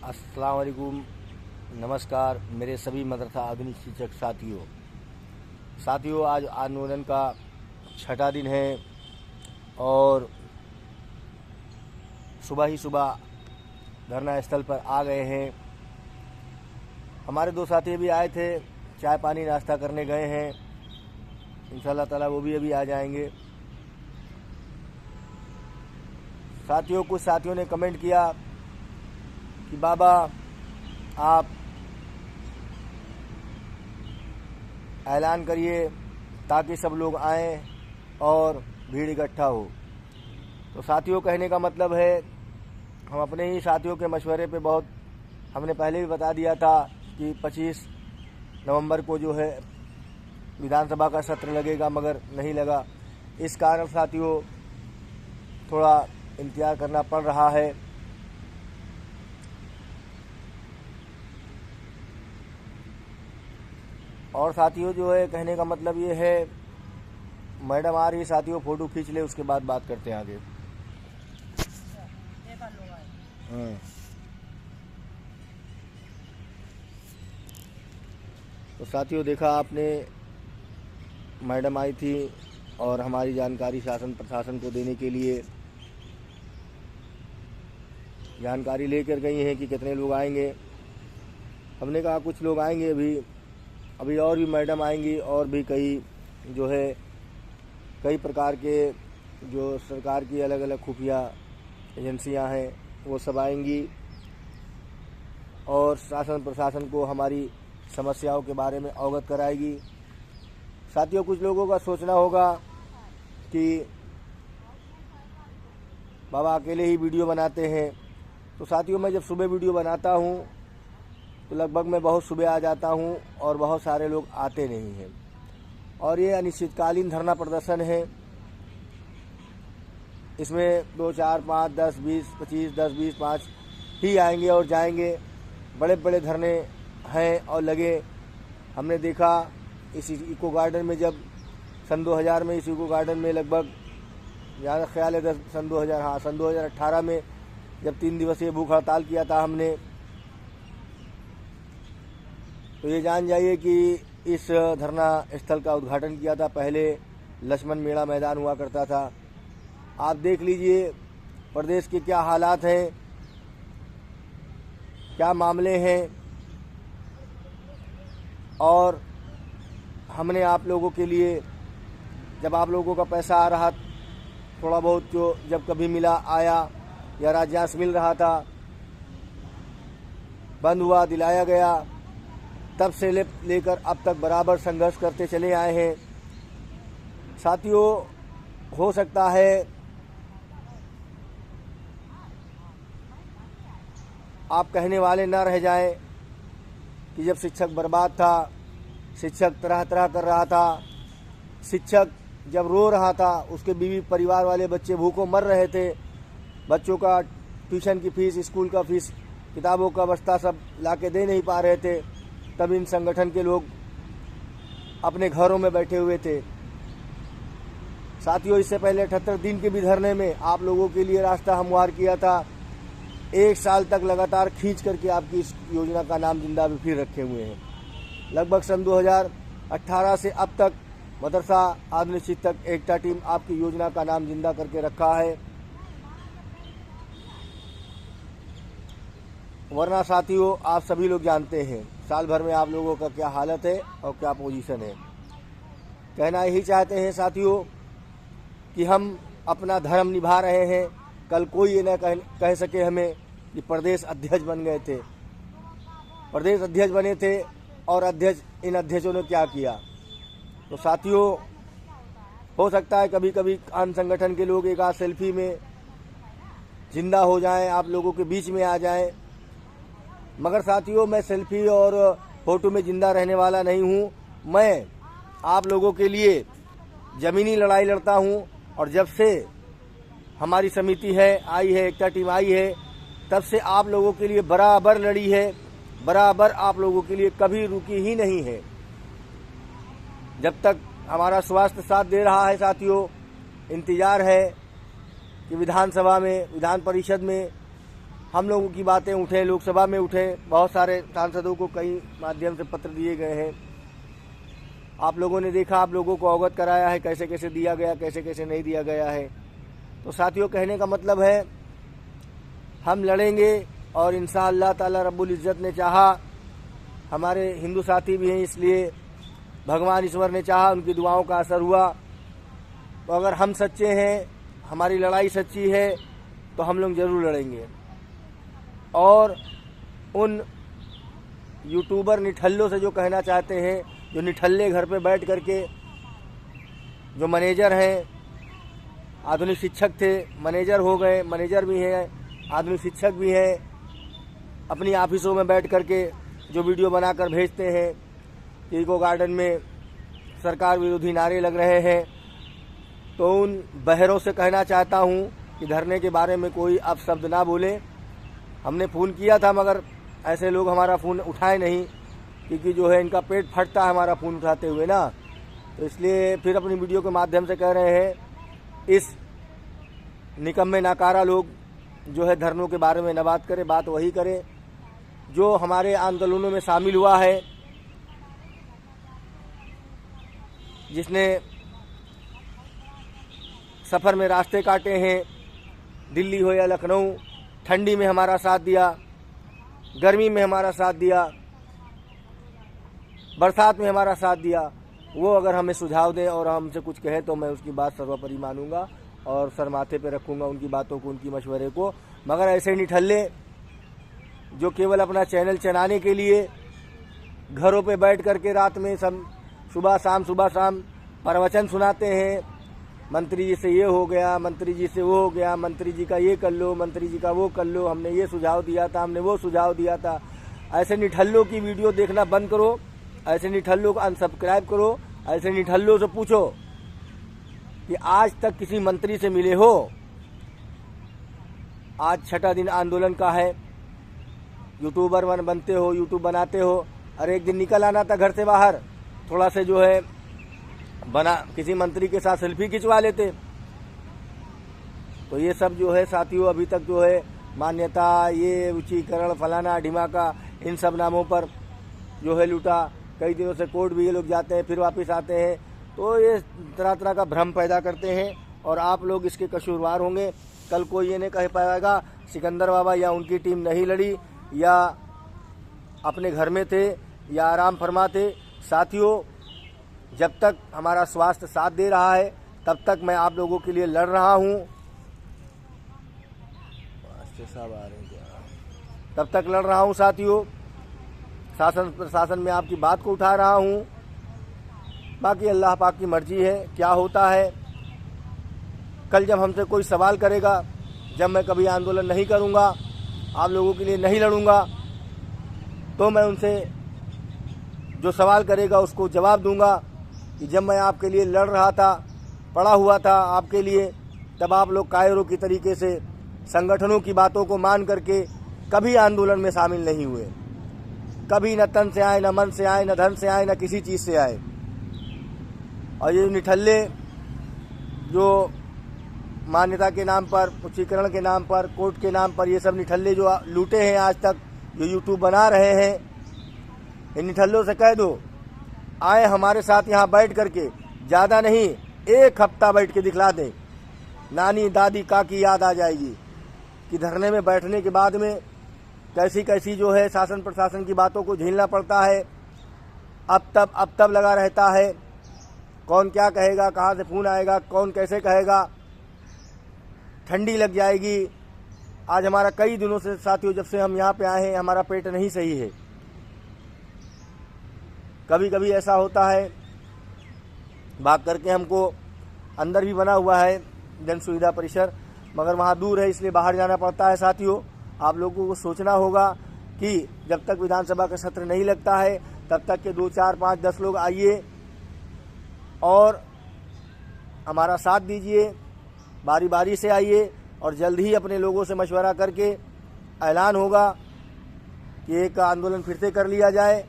अस्सलाम वालेकुम, नमस्कार मेरे सभी मदरसा आधुनिक शिक्षक साथियों, आज आंदोलन का छठा दिन है और सुबह ही सुबह धरना स्थल पर आ गए हैं। हमारे दो साथी भी आए थे, चाय पानी नाश्ता करने गए हैं। इंशाल्लाह ताला वो भी अभी आ जाएंगे। साथियों, कुछ साथियों ने कमेंट किया कि बाबा आप ऐलान करिए ताकि सब लोग आएं और भीड़ इकट्ठा हो। तो साथियों, कहने का मतलब है, हम अपने ही साथियों के मशवरे पे हमने पहले भी बता दिया था कि 25 नवंबर को जो है विधानसभा का सत्र लगेगा, मगर नहीं लगा। इस कारण साथियों थोड़ा इंतजार करना पड़ रहा है। और साथियों जो है, कहने का मतलब ये है, मैडम आ रही है साथियों, फ़ोटो खींच ले, उसके बाद बात करते हैं आगे। तो साथियों, देखा आपने, मैडम आई थी और हमारी जानकारी शासन प्रशासन को देने के लिए जानकारी लेकर गई हैं कि कितने लोग आएंगे। हमने कहा कुछ लोग आएंगे, अभी और भी मैडम आएंगी और भी कई प्रकार के जो सरकार की अलग अलग खुफिया एजेंसियां हैं वो सब आएंगी और शासन प्रशासन को हमारी समस्याओं के बारे में अवगत कराएगी। साथियों, कुछ लोगों का सोचना होगा कि बाबा अकेले ही वीडियो बनाते हैं। तो साथियों, मैं जब सुबह वीडियो बनाता हूँ तो लगभग मैं बहुत सुबह आ जाता हूँ और बहुत सारे लोग आते नहीं हैं। और ये अनिश्चितकालीन धरना प्रदर्शन है। इसमें 2, 4, 5, 10, 20, 25, 10, 20, 5 ही आएंगे और जाएंगे। बड़े बड़े धरने हैं और लगे। हमने देखा इस इको गार्डन में, जब सन 2000 में इस इको गार्डन में लगभग, ज़्यादा ख्याल है सन 2018 में जब 3 दिवसीय भूख हड़ताल किया था हमने, तो ये जान जाइए कि इस धरना स्थल का उद्घाटन किया था। पहले लक्ष्मण मेला मैदान हुआ करता था। आप देख लीजिए प्रदेश के क्या हालात हैं, क्या मामले हैं। और हमने आप लोगों के लिए, जब आप लोगों का पैसा आ रहा, थोड़ा बहुत जो जब कभी मिला आया या राज्यांश मिल रहा था, बंद हुआ, दिलाया गया, तब से लेकर अब तक बराबर संघर्ष करते चले आए हैं। साथियों, हो सकता है आप कहने वाले न रह जाएं कि जब शिक्षक बर्बाद था, शिक्षक तरह तरह कर रहा था, शिक्षक जब रो रहा था, उसके बीवी परिवार वाले बच्चे भूखों मर रहे थे, बच्चों का ट्यूशन की फीस, स्कूल का फीस, किताबों का बस्ता सब लाके दे नहीं पा रहे थे, तब इन संगठन के लोग अपने घरों में बैठे हुए थे। साथियों, इससे पहले 78 दिन के भी धरने में आप लोगों के लिए रास्ता हमवार किया था। 1 साल तक लगातार खींच करके आपकी इस योजना का नाम जिंदा भी फिर रखे हुए हैं। लगभग सन 2018 से अब तक मदरसा आधुनिक शिक्षक एकता टीम आपकी योजना का नाम जिंदा करके रखा है। वरना साथियों, आप सभी लोग जानते हैं साल भर में आप लोगों का क्या हालत है और क्या पोजीशन है। कहना यही चाहते हैं साथियों कि हम अपना धर्म निभा रहे हैं। कल कोई ये न कह सके हमें कि प्रदेश अध्यक्ष बन गए थे। प्रदेश अध्यक्ष बने थे और इन अध्यक्षों ने क्या किया। तो साथियों, हो सकता है कभी कभी अन्य संगठन के लोग एक आध सेल्फी में जिंदा हो जाएं, आप लोगों के बीच में आ जाएं, मगर साथियों, मैं सेल्फी और फोटो में जिंदा रहने वाला नहीं हूं। मैं आप लोगों के लिए ज़मीनी लड़ाई लड़ता हूं और जब से हमारी समिति आई है, एकता टीम आई है, तब से आप लोगों के लिए बराबर लड़ी है, बराबर आप लोगों के लिए कभी रुकी ही नहीं है। जब तक हमारा स्वास्थ्य साथ दे रहा है साथियों, इंतज़ार है कि विधानसभा में, विधान परिषद में हम लोगों की बातें उठें, लोकसभा में उठें, बहुत सारे सांसदों को कई माध्यम से पत्र दिए गए हैं। आप लोगों ने देखा, आप लोगों को अवगत कराया है कैसे कैसे दिया गया, कैसे कैसे नहीं दिया गया है। तो साथियों, कहने का मतलब है हम लड़ेंगे और इंशाअल्लाह ताला रब्बुल इज़्ज़त ने चाहा, हमारे हिंदू साथी भी हैं इसलिए भगवान ईश्वर ने चाहा, उनकी दुआओं का असर हुआ। तो अगर हम सच्चे हैं, हमारी लड़ाई सच्ची है, तो हम लोग ज़रूर लड़ेंगे। और उन यूट्यूबर निठल्लों से जो कहना चाहते हैं, जो निठल्ले घर पे बैठ करके, जो मैनेजर हैं, आधुनिक शिक्षक थे, मैनेजर हो गए, मैनेजर भी हैं, आधुनिक शिक्षक भी हैं, अपनी ऑफिसों में बैठ करके जो वीडियो बनाकर भेजते हैं कि इको गार्डन में सरकार विरोधी नारे लग रहे हैं। तो उन बहरों से कहना चाहता हूं कि धरने के बारे में कोई अपशब्द ना बोलें। हमने फ़ोन किया था मगर ऐसे लोग हमारा फ़ोन उठाए नहीं, क्योंकि जो है इनका पेट फटता है हमारा फ़ोन उठाते हुए ना। तो इसलिए फिर अपनी वीडियो के माध्यम से कह रहे हैं, इस निकम्मे नाकारा लोग जो है धरनों के बारे में न बात करें, बात वही करें जो हमारे आंदोलनों में शामिल हुआ है, जिसने सफ़र में रास्ते काटे हैं, दिल्ली हो या लखनऊ, ठंडी में हमारा साथ दिया, गर्मी में हमारा साथ दिया, बरसात में हमारा साथ दिया। वो अगर हमें सुझाव दें और हमसे कुछ कहे तो मैं उसकी बात सर्वोपरि मानूंगा और सर माथे पे रखूंगा उनकी बातों को, उनकी मशवरे को। मगर ऐसे निठल्ले जो केवल अपना चैनल चलाने के लिए घरों पे बैठ करके रात में सब सुबह शाम प्रवचन सुनाते हैं, मंत्री जी से ये हो गया, मंत्री जी से वो हो गया, मंत्री जी का ये कर लो, मंत्री जी का वो कर लो, हमने ये सुझाव दिया था, हमने वो सुझाव दिया था। ऐसे निठल्लों की वीडियो देखना बंद करो, ऐसे निठल्लों को अनसब्सक्राइब करो। ऐसे निठल्लों से पूछो कि आज तक किसी मंत्री से मिले हो? आज 6ठा दिन आंदोलन का है, यूट्यूबर बनते हो, यूट्यूब बनाते हो, अरे एक दिन निकल आना था घर से बाहर, थोड़ा से जो है बना किसी मंत्री के साथ सेल्फी खिंचवा लेते। तो ये सब जो है साथियों अभी तक जो है मान्यता, ये उच्चीकरण, फलाना ढिमाका, इन सब नामों पर जो है लूटा। कई दिनों से कोर्ट भी ये लोग जाते हैं, फिर वापस आते हैं। तो ये तरह तरह का भ्रम पैदा करते हैं और आप लोग इसके कसूरवार होंगे। कल कोई ये नहीं कह पाएगा सिकंदर बाबा या उनकी टीम नहीं लड़ी या अपने घर में थे या आराम फरमाते। साथियों, जब तक हमारा स्वास्थ्य साथ दे रहा है तब तक मैं आप लोगों के लिए लड़ रहा हूँ, तब तक लड़ रहा हूँ साथियों। शासन प्रशासन में आपकी बात को उठा रहा हूँ। बाकी अल्लाह पाक की मर्जी है क्या होता है। कल जब हमसे कोई सवाल करेगा, जब मैं कभी आंदोलन नहीं करूँगा, आप लोगों के लिए नहीं लड़ूंगा, तो मैं उनसे जो सवाल करेगा उसको जवाब दूंगा कि जब मैं आपके लिए लड़ रहा था, पड़ा हुआ था आपके लिए, तब आप लोग कायरों की तरीके से संगठनों की बातों को मान करके कभी आंदोलन में शामिल नहीं हुए। कभी न तन से आए, न मन से आए, न धन से आए, न किसी चीज़ से आए। और ये निठल्ले जो मान्यता के नाम पर, उच्चीकरण के नाम पर, कोर्ट के नाम पर, ये सब निठल्ले जो लूटे हैं आज तक, जो यूट्यूब बना रहे हैं, इन निठल्लों से कह दो आए हमारे साथ यहाँ बैठ करके, ज़्यादा नहीं 1 हफ्ता बैठ के दिखला दें, नानी दादी काकी याद आ जाएगी कि धरने में बैठने के बाद में कैसी कैसी जो है शासन प्रशासन की बातों को झेलना पड़ता है। अब तब लगा रहता है, कौन क्या कहेगा, कहाँ से फ़ोन आएगा, कौन कैसे कहेगा, ठंडी लग जाएगी। आज हमारा कई दिनों से साथियों, जब से हम यहाँ पे आए हैं, हमारा पेट नहीं सही है। कभी कभी ऐसा होता है, भाग करके हमको अंदर भी बना हुआ है जन सुविधा परिसर, मगर वहाँ दूर है इसलिए बाहर जाना पड़ता है। साथियों, आप लोगों को सोचना होगा कि जब तक विधानसभा का सत्र नहीं लगता है तब तक के 2, 4, 5, 10 लोग आइए और हमारा साथ दीजिए, बारी बारी से आइए और जल्द ही अपने लोगों से मशवरा करके ऐलान होगा कि एक आंदोलन फिर से कर लिया जाए।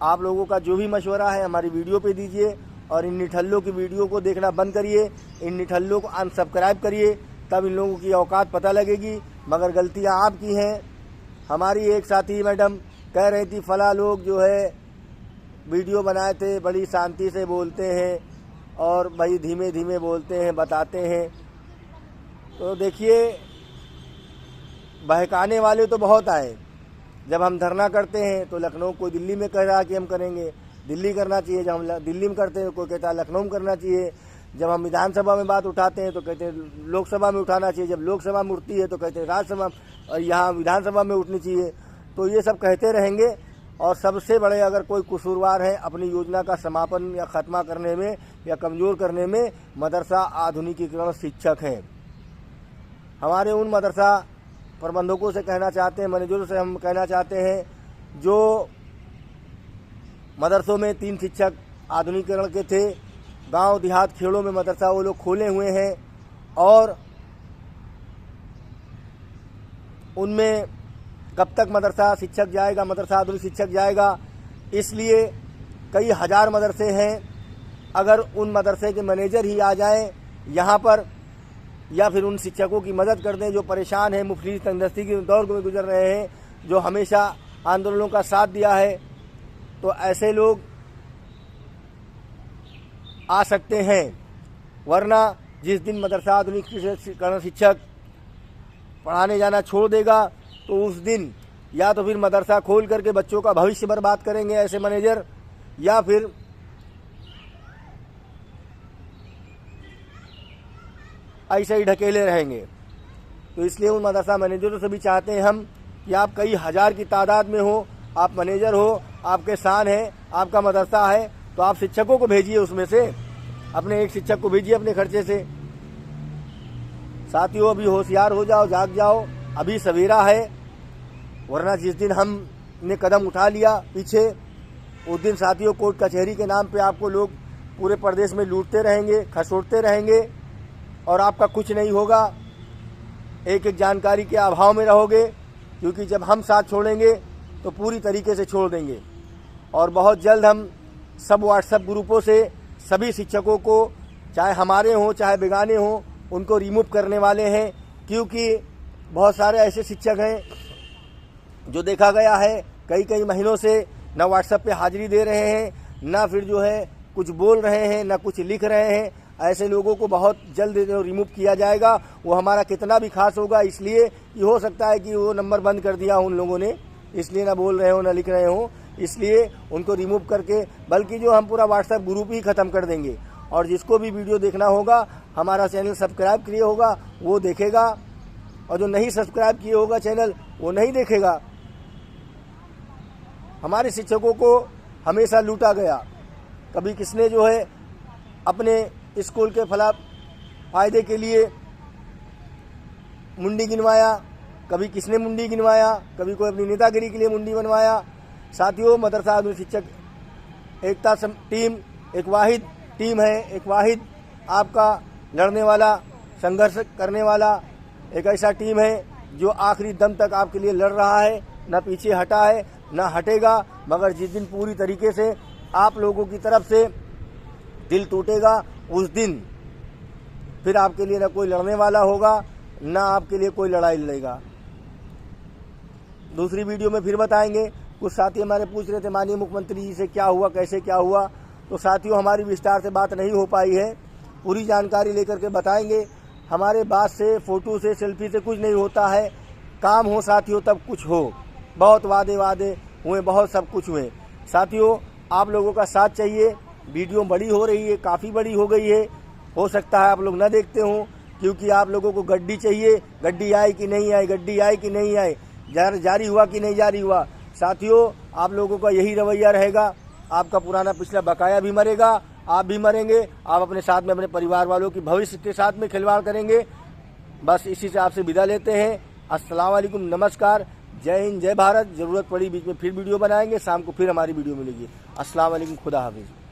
आप लोगों का जो भी मशवरा है हमारी वीडियो पे दीजिए और इन निठल्लों की वीडियो को देखना बंद करिए, इन निठल्लों को अनसब्सक्राइब करिए, तब इन लोगों की औकात पता लगेगी मगर गलतियां आपकी हैं। हमारी एक साथी मैडम कह रही थी फला लोग जो है वीडियो बनाए थे, बड़ी शांति से बोलते हैं और भाई धीमे धीमे बोलते हैं, बताते हैं। तो देखिए, बहकाने वाले तो बहुत आए। जब हम धरना करते हैं तो लखनऊ कोई दिल्ली में कह रहा है कि हम करेंगे, दिल्ली करना चाहिए। जब हम दिल्ली में करते हैं कोई कहता है लखनऊ में करना चाहिए। जब हम विधानसभा में बात उठाते हैं तो कहते हैं लोकसभा में उठाना चाहिए। जब लोकसभा में उठती है तो कहते हैं राज्यसभा और यहाँ विधानसभा में उठनी चाहिए। तो ये सब कहते रहेंगे। और सबसे बड़े अगर कोई कसूरवार है अपनी योजना का समापन या ख़त्मा करने में या कमज़ोर करने में, मदरसा आधुनिकीकरण शिक्षक हैं। हमारे उन मदरसा प्रबंधकों से कहना चाहते हैं, मैनेजरों से हम कहना चाहते हैं, जो मदरसों में 3 शिक्षक आधुनिकीकरण के थे, गांव देहात खेड़ों में मदरसा वो लोग खोले हुए हैं और उनमें कब तक मदरसा शिक्षक जाएगा, मदरसा आधुनिक शिक्षक जाएगा। इसलिए कई हज़ार मदरसे हैं। अगर उन मदरसे के मैनेजर ही आ जाएं यहाँ पर या फिर उन शिक्षकों की मदद कर दें जो परेशान हैं, मुफलिस तंगदस्ती के दौर में गुजर रहे हैं, जो हमेशा आंदोलनों का साथ दिया है, तो ऐसे लोग आ सकते हैं। वरना जिस दिन मदरसा आधुनिकीकरण शिक्षक पढ़ाने जाना छोड़ देगा तो उस दिन या तो फिर मदरसा खोल करके बच्चों का भविष्य बर्बाद करेंगे ऐसे मैनेजर, या फिर ऐसे ही ढकेले रहेंगे। तो इसलिए उन मदरसा मैनेजरों से भी चाहते हैं हम कि आप कई हज़ार की तादाद में हो, आप मैनेजर हो, आपके शान है, आपका मदरसा है, तो आप शिक्षकों को भेजिए, उसमें से अपने एक शिक्षक को भेजिए अपने खर्चे से। साथियों, अभी होशियार हो जाओ, जाग जाओ, अभी सवेरा है। वरना जिस दिन हमने कदम उठा लिया पीछे, उस दिन साथियों कोर्ट कचहरी के नाम पे आपको लोग पूरे प्रदेश में लूटते रहेंगे, खसोटते रहेंगे और आपका कुछ नहीं होगा। एक एक जानकारी के अभाव में रहोगे, क्योंकि जब हम साथ छोड़ेंगे तो पूरी तरीके से छोड़ देंगे। और बहुत जल्द हम सब व्हाट्सएप ग्रुपों से सभी शिक्षकों को, चाहे हमारे हों चाहे बेगाने हों, उनको रिमूव करने वाले हैं। क्योंकि बहुत सारे ऐसे शिक्षक हैं जो देखा गया है कई महीनों से न व्हाट्सएप पे हाजिरी दे रहे हैं, ना फिर जो है कुछ बोल रहे हैं, ना कुछ लिख रहे हैं। ऐसे लोगों को बहुत जल्द रिमूव किया जाएगा। वो हमारा कितना भी खास होगा, इसलिए कि हो सकता है कि वो नंबर बंद कर दिया उन लोगों ने, इसलिए ना बोल रहे हो ना लिख रहे हो, इसलिए उनको रिमूव करके, बल्कि जो हम पूरा व्हाट्सएप ग्रुप ही ख़त्म कर देंगे। और जिसको भी वीडियो देखना होगा, हमारा चैनल सब्सक्राइब किए होगा वो देखेगा, और जो नहीं सब्सक्राइब किए होगा चैनल वो नहीं देखेगा। हमारे शिक्षकों को हमेशा लूटा गया। कभी किसने जो है अपने स्कूल के फ़ायदे के लिए मुंडी गिनवाया, कभी किसने मुंडी गिनवाया, कभी कोई अपनी नेतागिरी के लिए मुंडी बनवाया। साथियों, मदरसा आधुनिक शिक्षक एकता टीम एक वाहिद टीम है, एक वाहिद आपका लड़ने वाला, संघर्ष करने वाला एक ऐसा टीम है जो आखिरी दम तक आपके लिए लड़ रहा है, न पीछे हटा है न हटेगा। मगर जिस दिन पूरी तरीके से आप लोगों की तरफ से दिल टूटेगा, उस दिन फिर आपके लिए न कोई लड़ने वाला होगा, न आपके लिए कोई लड़ाई लड़ेगा। दूसरी वीडियो में फिर बताएंगे। कुछ साथी हमारे पूछ रहे थे माननीय मुख्यमंत्री जी से क्या हुआ, कैसे क्या हुआ, तो साथियों हमारी विस्तार से बात नहीं हो पाई है। पूरी जानकारी लेकर के बताएंगे। हमारे बात से, फोटो से, सेल्फी से कुछ नहीं होता है। काम हो साथियों तब कुछ हो। बहुत वादे हुए, बहुत सब कुछ हुए। साथियों, आप लोगों का साथ चाहिए। वीडियो बड़ी हो रही है, काफ़ी बड़ी हो गई है। हो सकता है आप लोग न देखते हों, क्योंकि आप लोगों को गड्डी चाहिए। गड्डी आई कि नहीं आई, गड्डी आई कि नहीं आई, जारी हुआ कि नहीं जारी हुआ। साथियों, आप लोगों का यही रवैया रहेगा, आपका पुराना पिछला बकाया भी मरेगा, आप भी मरेंगे। आप अपने साथ में अपने परिवार वालों की भविष्य के साथ में खिलवाड़ करेंगे। बस इसी से आपसे विदा लेते हैं। अस्सलाम वालेकुम, नमस्कार, जय हिंद, जय भारत। ज़रूरत पड़ी बीच में फिर वीडियो बनाएंगे, शाम को फिर हमारी वीडियो मिलेगी। अस्सलाम वालेकुम, खुदा हाफिज़।